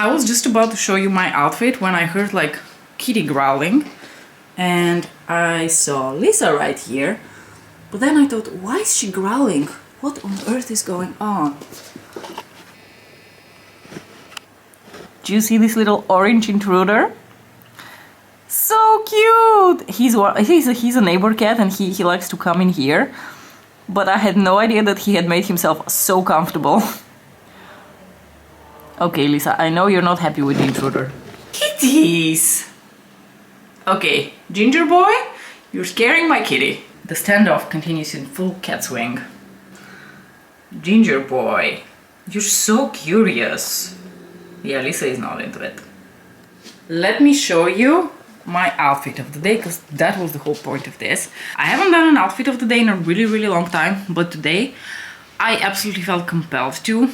I was just about to show you my outfit when I heard like kitty growling, and I saw Lisa right here, but then I thought, why is she growling? What on earth is going on? Do you see this little orange intruder? So cute! He's a neighbor cat, and he likes to come in here, but I had no idea that he had made himself so comfortable. Okay, Lisa, I know you're not happy with the intruder. Kitties! Okay, Ginger Boy, you're scaring my kitty. The standoff continues in full cat swing. Ginger Boy, you're so curious. Yeah, Lisa is not into it. Let me show you my outfit of the day, because that was the whole point of this. I haven't done an outfit of the day in a really long time, but today I absolutely felt compelled to,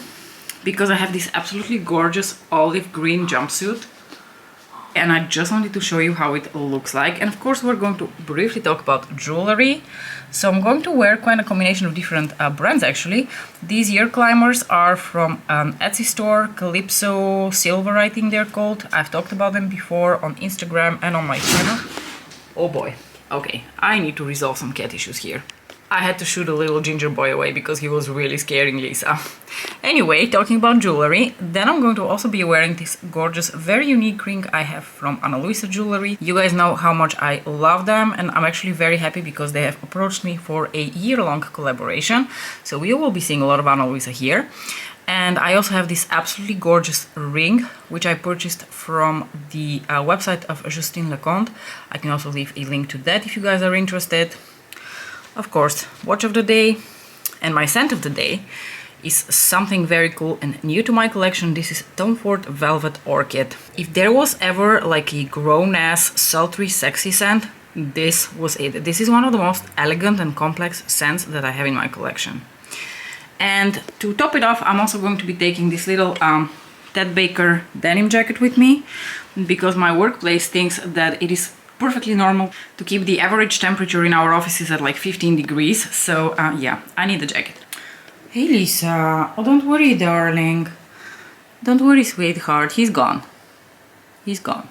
because I have this absolutely gorgeous olive green jumpsuit, and I just wanted to show you how it looks like. And of course we're going to briefly talk about jewelry. So I'm going to wear quite a combination of different brands actually. These ear climbers are from an Etsy store, Calypso Silver I think they're called. I've talked about them before on Instagram and on my channel. Oh boy, okay, I need to resolve some cat issues here. I had to shoot a little Ginger Boy away because he was really scaring Lisa. Anyway, talking about jewelry, then I'm going to also be wearing this gorgeous, very unique ring I have from Ana Luisa Jewelry. You guys know how much I love them, and I'm actually very happy because they have approached me for a year-long collaboration. So we will be seeing a lot of Ana Luisa here. And I also have this absolutely gorgeous ring, which I purchased from the website of Justine Leconte. I can also leave a link to that if you guys are interested. Of course, watch of the day and my scent of the day is something very cool and new to my collection. This is Tom Ford Velvet Orchid. If there was ever like a grown-ass, sultry, sexy scent, this was it. This is one of the most elegant and complex scents that I have in my collection. And to top it off, I'm also going to be taking this little Ted Baker denim jacket with me, because my workplace thinks that it is perfectly normal to keep the average temperature in our offices at like 15 degrees. So yeah, I need the jacket. Hey Lisa, oh don't worry darling. Don't worry sweetheart, he's gone. He's gone.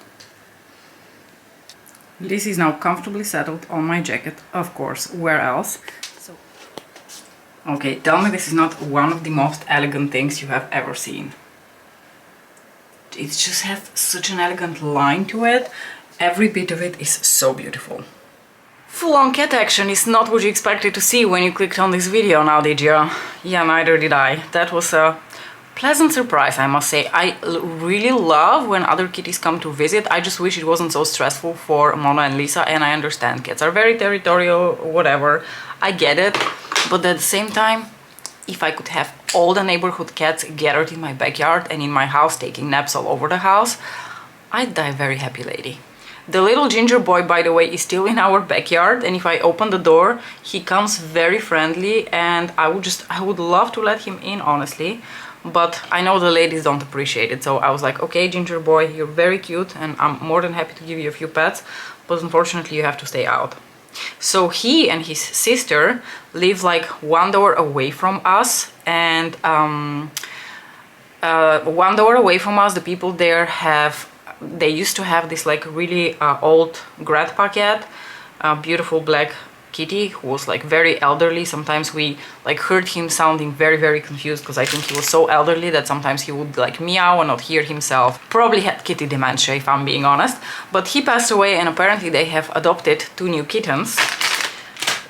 This is now comfortably settled on my jacket, of course, where else? So, okay, tell me this is not one of the most elegant things you have ever seen. It just has such an elegant line to it. Every bit of it is so beautiful. Full-on cat action is not what you expected to see when you clicked on this video now, did you? Yeah, neither did I. That was a pleasant surprise, I must say. I really love when other kitties come to visit. I just wish it wasn't so stressful for Mona and Lisa, and I understand cats are very territorial, whatever. I get it, but at the same time, if I could have all the neighborhood cats gathered in my backyard and in my house taking naps all over the house, I'd die a very happy lady. The little Ginger Boy, by the way, is still in our backyard, and if I open the door, he comes very friendly, and I would love to let him in, honestly, but I know the ladies don't appreciate it, so I was like, okay, Ginger Boy, you're very cute, and I'm more than happy to give you a few pets, but unfortunately you have to stay out. So he and his sister live like one door away from us, and one door away from us, the people there they used to have this like really old grandpa cat, beautiful black kitty who was like very elderly. Sometimes we like heard him sounding very confused, because I think he was so elderly that sometimes he would like meow and not hear himself. Probably had kitty dementia, if I'm being honest. But he passed away, and apparently they have adopted 2 new kittens.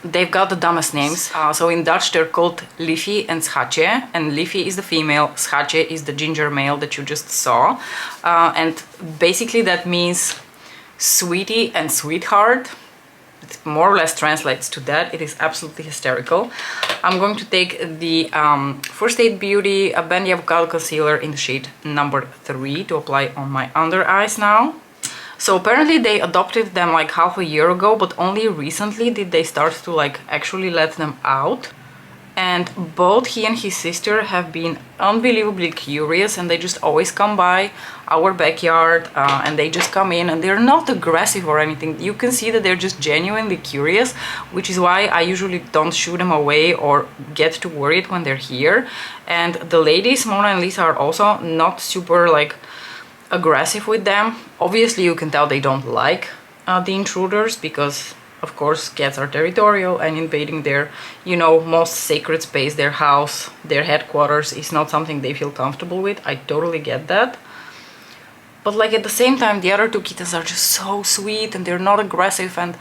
They've got the dumbest names. So in Dutch they're called Liffy and Schatje, and Liffy is the female, Schatje is the ginger male that you just saw. And basically that means sweetie and sweetheart. It more or less translates to that. It is absolutely hysterical. I'm going to take the First Aid Beauty Bendy Avocado Concealer in the shade number 3 to apply on my under eyes now. So apparently they adopted them like half a year ago, but only recently did they start to like actually let them out. And both he and his sister have been unbelievably curious, and they just always come by our backyard and they just come in, and they're not aggressive or anything. You can see that they're just genuinely curious, which is why I usually don't shoo them away or get too worried when they're here. And the ladies, Mona and Lisa, are also not super like aggressive with them. Obviously you can tell they don't like the intruders, because of course cats are territorial and invading their, you know, most sacred space, their house, their headquarters, is not something they feel comfortable with. I totally get that. But like at the same time, the other two kittens are just so sweet and they're not aggressive, and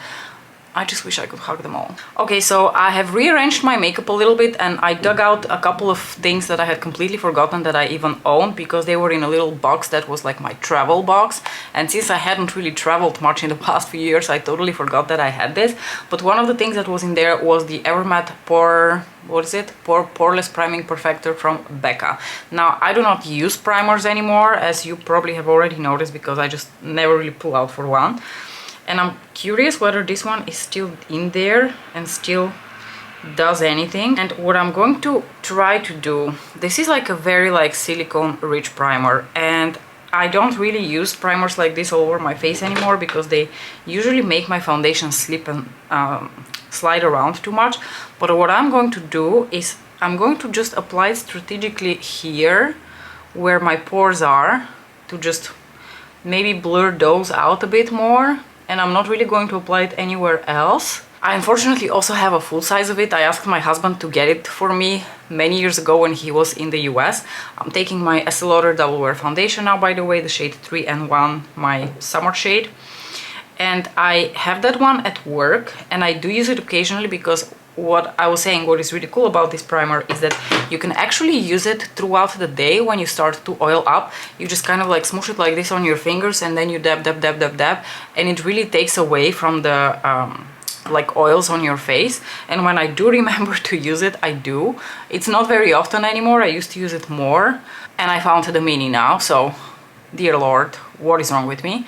I just wish I could hug them all. Okay, so I have rearranged my makeup a little bit, and I dug out a couple of things that I had completely forgotten that I even owned, because they were in a little box that was like my travel box. And since I hadn't really traveled much in the past few years, I totally forgot that I had this. But one of the things that was in there was the Evermatte Poreless Priming Perfector from Becca. Now, I do not use primers anymore, as you probably have already noticed, because I just never really pull out for one. And I'm curious whether this one is still in there and still does anything. And what I'm going to try to do, this is like a very like silicone rich primer, and I don't really use primers like this all over my face anymore, because they usually make my foundation slip and slide around too much. But what I'm going to do is I'm going to just apply it strategically here where my pores are, to just maybe blur those out a bit more. And I'm not really going to apply it anywhere else. I unfortunately also have a full size of it. I asked my husband to get it for me many years ago when he was in the US. I'm taking my Estée Lauder Double Wear Foundation now, by the way, the shade 3N1, my summer shade. And I have that one at work, and I do use it occasionally, because what I was saying, what is really cool about this primer is that you can actually use it throughout the day. When you start to oil up, you just kind of like smoosh it like this on your fingers, and then you dab, dab, dab, dab, dab, and it really takes away from the like oils on your face. And when I do remember to use it, I do. It's not very often anymore. I used to use it more, and I found the mini now, so dear Lord, what is wrong with me?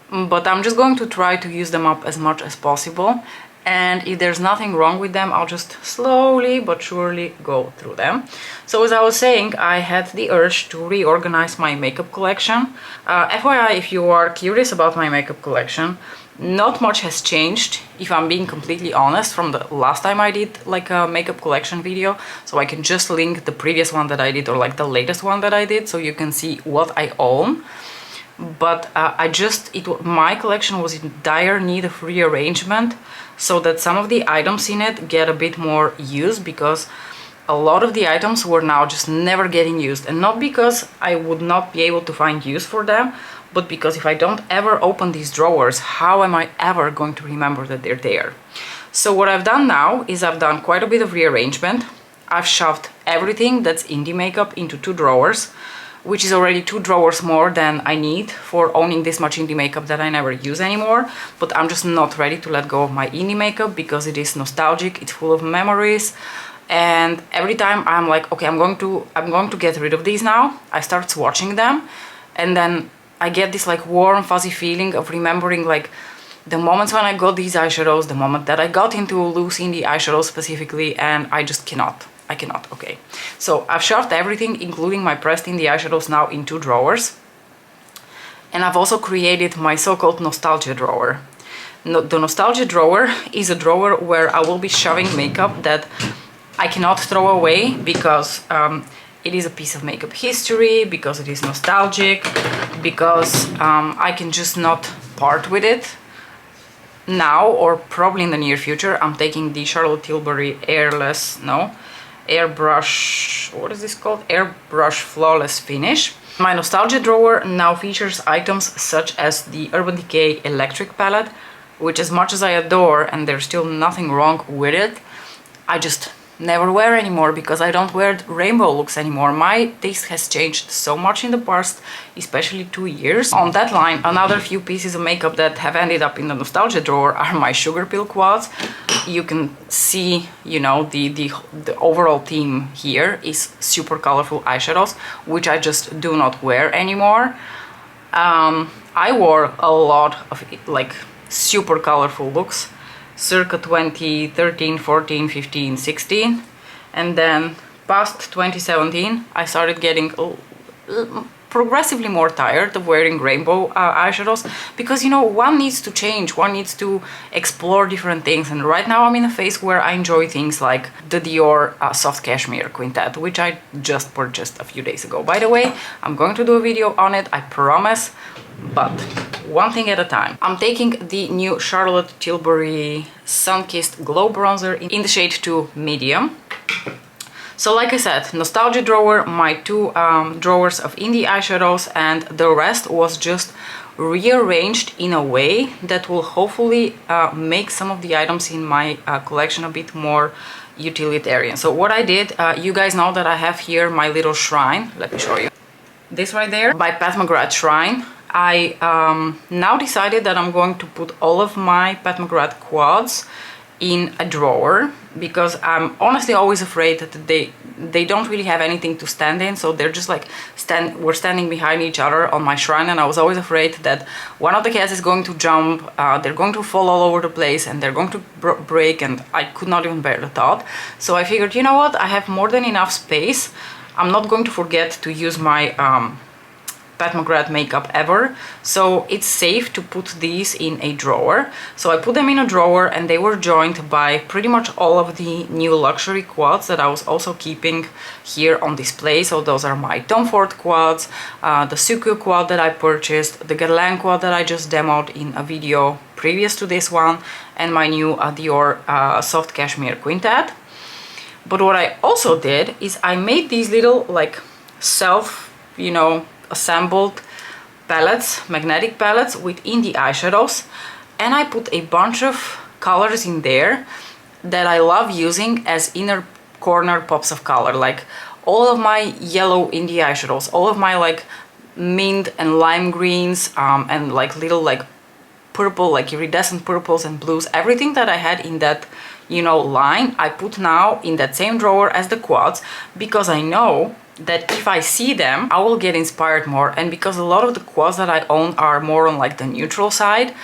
But I'm just going to try to use them up as much as possible. And if there's nothing wrong with them, I'll just slowly but surely go through them. So as I was saying, I had the urge to reorganize my makeup collection. FYI, if you are curious about my makeup collection, not much has changed, if I'm being completely honest, from the last time I did like a makeup collection video. So I can just link the previous one that I did, or like the latest one that I did, so you can see what I own. But my collection was in dire need of rearrangement, so that some of the items in it get a bit more use, because a lot of the items were now just never getting used. And not because I would not be able to find use for them, but because if I don't ever open these drawers, how am I ever going to remember that they're there? So what I've done now is I've done quite a bit of rearrangement. I've shoved everything that's indie makeup into 2 drawers, which is already 2 drawers more than I need for owning this much indie makeup that I never use anymore. But I'm just not ready to let go of my indie makeup, because it is nostalgic, it's full of memories. And every time I'm like, okay, I'm going to get rid of these now, I start swatching them, and then I get this like warm fuzzy feeling of remembering like the moments when I got these eyeshadows, the moment that I got into loose indie eyeshadows specifically, and I just cannot. I cannot, okay. So I've shoved everything, including my pressed indie eyeshadows, now in 2 drawers. And I've also created my so-called nostalgia drawer. The nostalgia drawer is a drawer where I will be shoving makeup that I cannot throw away, because it is a piece of makeup history, because it is nostalgic, because I can just not part with it now, or probably in the near future. I'm taking the Charlotte Tilbury Airbrush, what is this called? Airbrush Flawless Finish. My nostalgia drawer now features items such as the Urban Decay Electric Palette, which, as much as I adore, and there's still nothing wrong with it, I just never wear anymore, because I don't wear rainbow looks anymore. My taste has changed so much in the past, especially 2 years. On that line, another few pieces of makeup that have ended up in the nostalgia drawer are my Sugar Pill quads. You can see, you know, the overall theme here is super colorful eyeshadows, which I just do not wear anymore. I wore a lot of like super colorful looks circa 2013, 14, 15, 16, and then past 2017 I started getting progressively more tired of wearing rainbow eyeshadows, because you know, one needs to change, one needs to explore different things, and right now I'm in a phase where I enjoy things like the Dior Soft Cashmere Quintet, which I just purchased a few days ago. By the way, I'm going to do a video on it, I promise, but one thing at a time. I'm taking the new Charlotte Tilbury Sun-Kissed Glow Bronzer in the shade 2 Medium. So like I said, nostalgia drawer, my two drawers of indie eyeshadows, and the rest was just rearranged in a way that will hopefully make some of the items in my collection a bit more utilitarian. So what I did, you guys know that I have here my little shrine. Let me show you. This right there, by Pat McGrath Shrine. I now decided that I'm going to put all of my Pat McGrath quads in a drawer, because I'm honestly always afraid that they don't really have anything to stand in, so they're just like we're standing behind each other on my shrine, and I was always afraid that one of the cats is going to jump, they're going to fall all over the place, and they're going to break, and I could not even bear the thought. So I figured, you know what, I have more than enough space. I'm not going to forget to use my Pat McGrath makeup ever, so it's safe to put these in a drawer. So I put them in a drawer, and they were joined by pretty much all of the new luxury quads that I was also keeping here on display. So those are my Tom Ford quads, the Suku quad that I purchased, the Guerlain quad that I just demoed in a video previous to this one, and my new Dior Soft Cashmere Quintet. But what I also did is I made these little like assembled palettes, magnetic palettes with indie eyeshadows, and I put a bunch of colors in there that I love using as inner corner pops of color, like all of my yellow indie eyeshadows, all of my like mint and lime greens, and like little like purple, like iridescent purples and blues, everything that I had in that, you know, line, I put now in that same drawer as the quads, because I know that if I see them, I will get inspired more. And because a lot of the quads that I own are more on like the neutral side,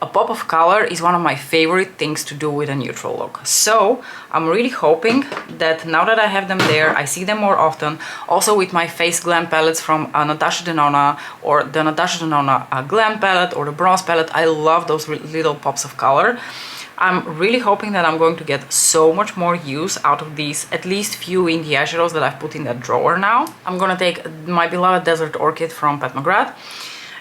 a pop of color is one of my favorite things to do with a neutral look. So I'm really hoping that now that I have them there, I see them more often. Also with my Face Glam palettes from Natasha Denona, or the Natasha Denona Glam palette, or the Bronze palette, I love those little pops of color. I'm really hoping that I'm going to get so much more use out of these at least few indie eyeshadows that I've put in that drawer now. I'm gonna take my beloved Desert Orchid from Pat McGrath.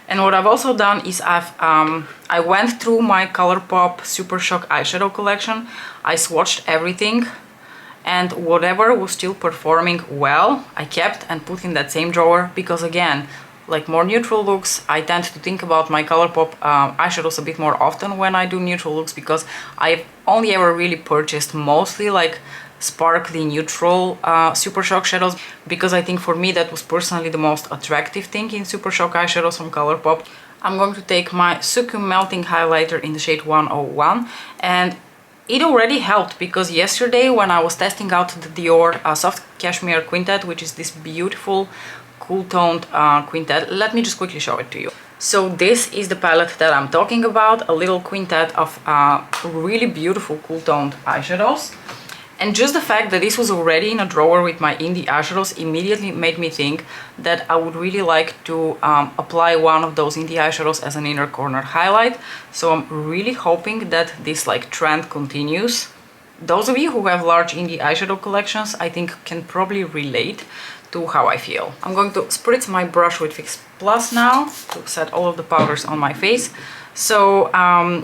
And what I've also done is I went through my ColourPop Super Shock eyeshadow collection. I swatched everything, and whatever was still performing well, I kept and put in that same drawer, because again, like more neutral looks, I tend to think about my ColourPop eyeshadows a bit more often when I do neutral looks, because I've only ever really purchased mostly like sparkly neutral Super Shock shadows, because I think for me that was personally the most attractive thing in Super Shock eyeshadows from ColourPop. I'm going to take my Suku Melting Highlighter in the shade 101, and it already helped, because yesterday when I was testing out the Dior Soft Cashmere Quintet, which is this beautiful cool-toned quintet. Let me just quickly show it to you. So this is the palette that I'm talking about, a little quintet of really beautiful cool-toned eyeshadows. And just the fact that this was already in a drawer with my indie eyeshadows immediately made me think that I would really like to apply one of those indie eyeshadows as an inner corner highlight. So I'm really hoping that this like trend continues. Those of you who have large indie eyeshadow collections, I think can probably relate to how I feel. I'm going to spritz my brush with Fix Plus now to set all of the powders on my face. So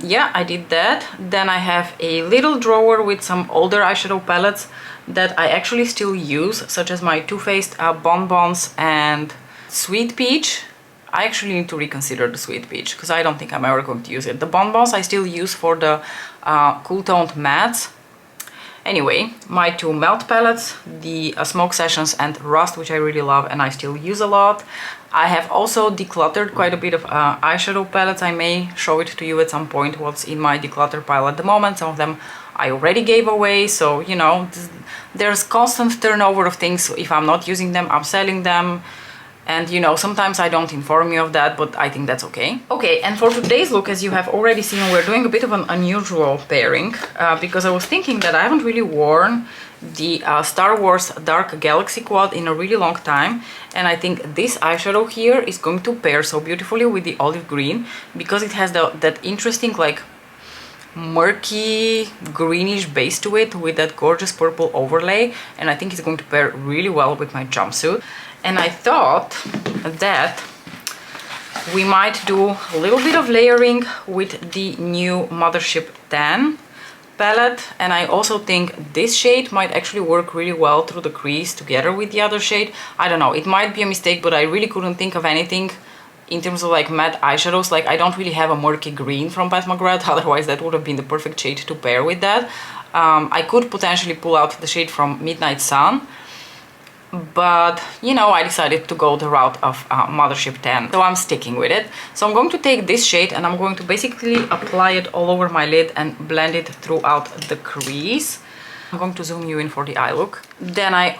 yeah, I did that. Then I have a little drawer with some older eyeshadow palettes that I actually still use, such as my Too Faced Bonbons and Sweet Peach. I actually need to reconsider the Sweet Peach, because I don't think I'm ever going to use it. The Bonbons I still use for the cool toned mattes. Anyway, my two melt palettes, the Smoke Sessions and Rust, which I really love and I still use a lot. I have also decluttered quite a bit of eyeshadow palettes. I may show it to you at some point what's in my declutter pile at the moment. Some of them I already gave away, so you know, there's constant turnover of things. If I'm not using them, I'm selling them. And you know, sometimes I don't inform you of that, but I think that's okay. Okay, and for today's look, as you have already seen, we're doing a bit of an unusual pairing, because I was thinking that I haven't really worn the Star Wars Dark Galaxy quad in a really long time, and I think this eyeshadow here is going to pair so beautifully with the olive green because it has that interesting like murky greenish base to it with that gorgeous purple overlay, and I think it's going to pair really well with my jumpsuit. And I thought that we might do a little bit of layering with the new Mothership Tan palette, and I also think this shade might actually work really well through the crease together with the other shade. I don't know, it might be a mistake, but I really couldn't think of anything in terms of like matte eyeshadows. Like I don't really have a murky green from Pat McGrath, otherwise that would have been the perfect shade to pair with that. I could potentially pull out the shade from Midnight Sun, but you know, I decided to go the route of Mothership Tan, so I'm sticking with it. So I'm going to take this shade and I'm going to basically apply it all over my lid and blend it throughout the crease. I'm going to zoom you in for the eye look. Then I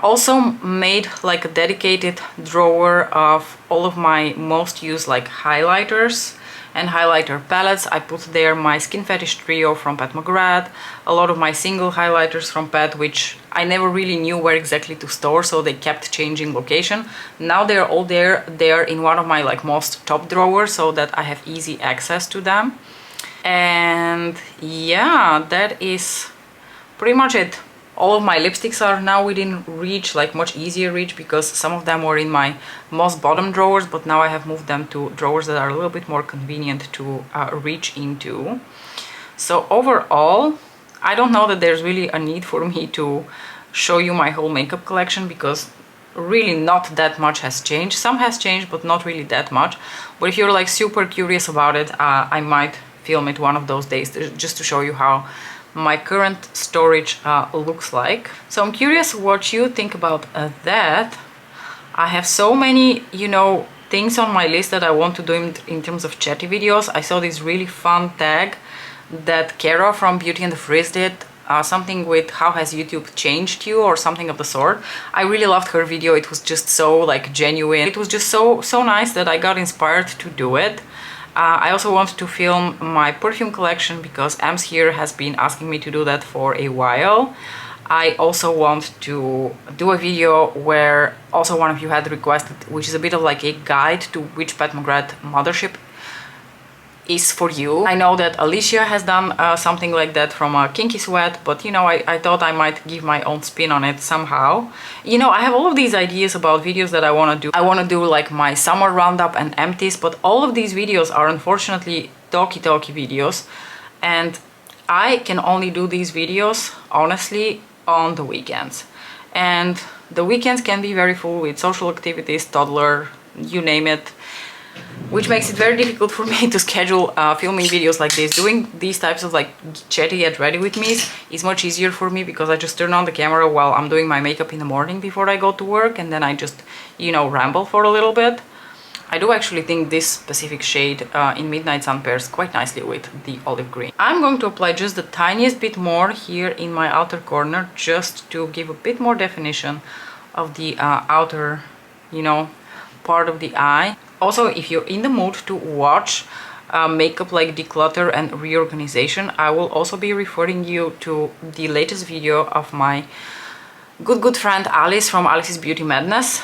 also made like a dedicated drawer of all of my most used like highlighters and highlighter palettes. I put there my Skin Fetish Trio from Pat McGrath, a lot of my single highlighters from Pat, which I never really knew where exactly to store, so they kept changing location. Now they're all there. They're in one of my like most top drawers so that I have easy access to them. And yeah, that is pretty much it. All of my lipsticks are now within reach, like much easier reach, because some of them were in my most bottom drawers, but now I have moved them to drawers that are a little bit more convenient to reach into. So overall, I don't know that there's really a need for me to show you my whole makeup collection, because really not that much has changed. Some has changed, but not really that much. But if you're like super curious about it, I might film it one of those days just to show you how my current storage looks like. So I'm curious what you think about that. I have so many, you know, things on my list that I want to do in terms of chatty videos. I saw this really fun tag that Kara from Beauty and the Frizz did, something with how has YouTube changed you or something of the sort. I really loved her video. It was just so like genuine. It was just so nice that I got inspired to do it. I also want to film my perfume collection because Ems here has been asking me to do that for a while. I also want to do a video where also one of you had requested, which is a bit of like a guide to which Pat McGrath Mothership is for you. I know that Alicia has done something like that from Kinky Sweat, but you know, I thought I might give my own spin on it somehow. You know, I have all of these ideas about videos that I want to do. I want to do like my summer roundup and empties, but all of these videos are unfortunately talky videos, and I can only do these videos honestly on the weekends. And the weekends can be very full with social activities, toddler, you name it, which makes it very difficult for me to schedule filming videos like this. Doing these types of like chatty get ready with me is much easier for me because I just turn on the camera while I'm doing my makeup in the morning before I go to work, and then I just, you know, ramble for a little bit. I do actually think this specific shade in Midnight Sun pairs quite nicely with the olive green. I'm going to apply just the tiniest bit more here in my outer corner, just to give a bit more definition of the outer, you know, part of the eye. Also, if you're in the mood to watch makeup like Declutter and Reorganization, I will also be referring you to the latest video of my good friend Alice from Alice's Beauty Madness,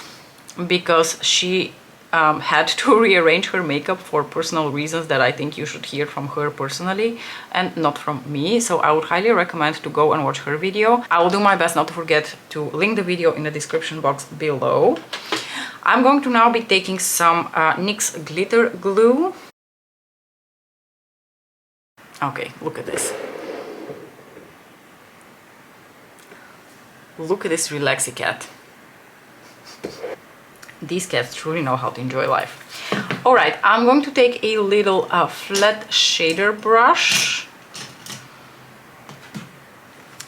because she had to rearrange her makeup for personal reasons that I think you should hear from her personally and not from me. So I would highly recommend to go and watch her video. I will do my best not to forget to link the video in the description box below. I'm going to now be taking some NYX glitter glue. Okay, look at this. Look at this relaxy cat. These cats truly know how to enjoy life. Alright, I'm going to take a little flat shader brush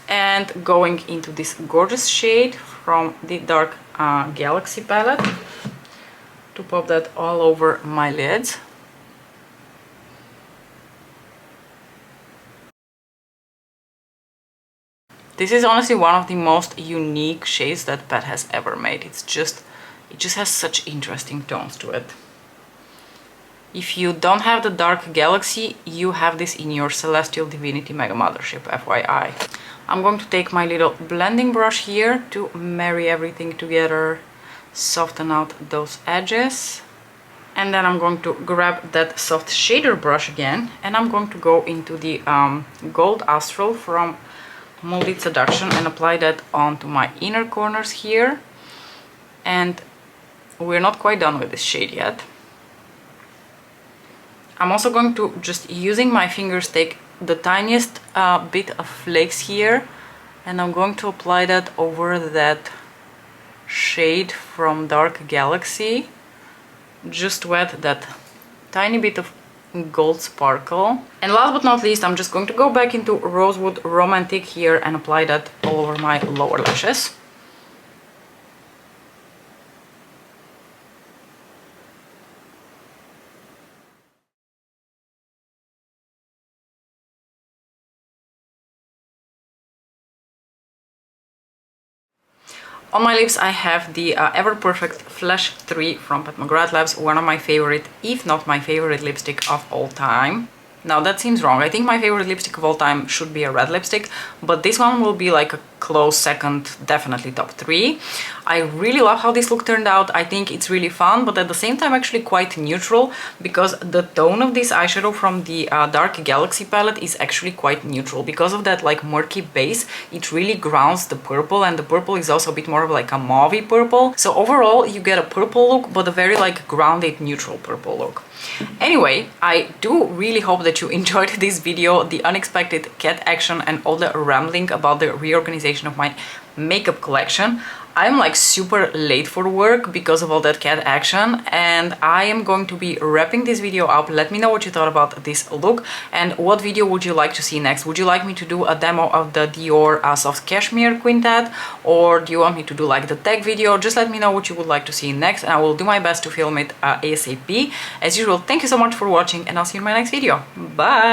and going into this gorgeous shade from the Dark Galaxy palette to pop that all over my lids. This is honestly one of the most unique shades that Pat has ever made. It just has such interesting tones to it. If you don't have the Dark Galaxy, you have this in your Celestial Divinity Mega Mothership, FYI. I'm going to take my little blending brush here to marry everything together, soften out those edges. And then I'm going to grab that soft shader brush again, and I'm going to go into the Gold Astral from Moonlit Seduction and apply that onto my inner corners here. And we're not quite done with this shade yet. I'm also going to, just using my fingers, take the tiniest bit of flakes here, and I'm going to apply that over that shade from Dark Galaxy. Just wet that tiny bit of gold sparkle. And last but not least, I'm just going to go back into Rosewood Romantic here and apply that all over my lower lashes. On my lips I have the Ever Perfect Flash 3 from McGrath Labs, one of my favorite, if not my favorite lipstick of all time. Now that seems wrong. I think my favorite lipstick of all time should be a red lipstick, but this one will be like a close second, definitely top 3. I really love how this look turned out. I think it's really fun, but at the same time actually quite neutral, because the tone of this eyeshadow from the Dark Galaxy palette is actually quite neutral. Because of that like murky base, it really grounds the purple, and the purple is also a bit more of like a mauvey purple. So overall you get a purple look, but a very like grounded neutral purple look. Anyway, I do really hope that you enjoyed this video, the unexpected cat action and all the rambling about the reorganization of my makeup collection. I'm like super late for work because of all that cat action, and I am going to be wrapping this video up. Let me know what you thought about this look, and what video would you like to see next. Would you like me to do a demo of the Dior Soft Cashmere Quintet, or do you want me to do like the tech video? Just let me know what you would like to see next, and I will do my best to film it ASAP. As usual, thank you so much for watching, and I'll see you in my next video. Bye!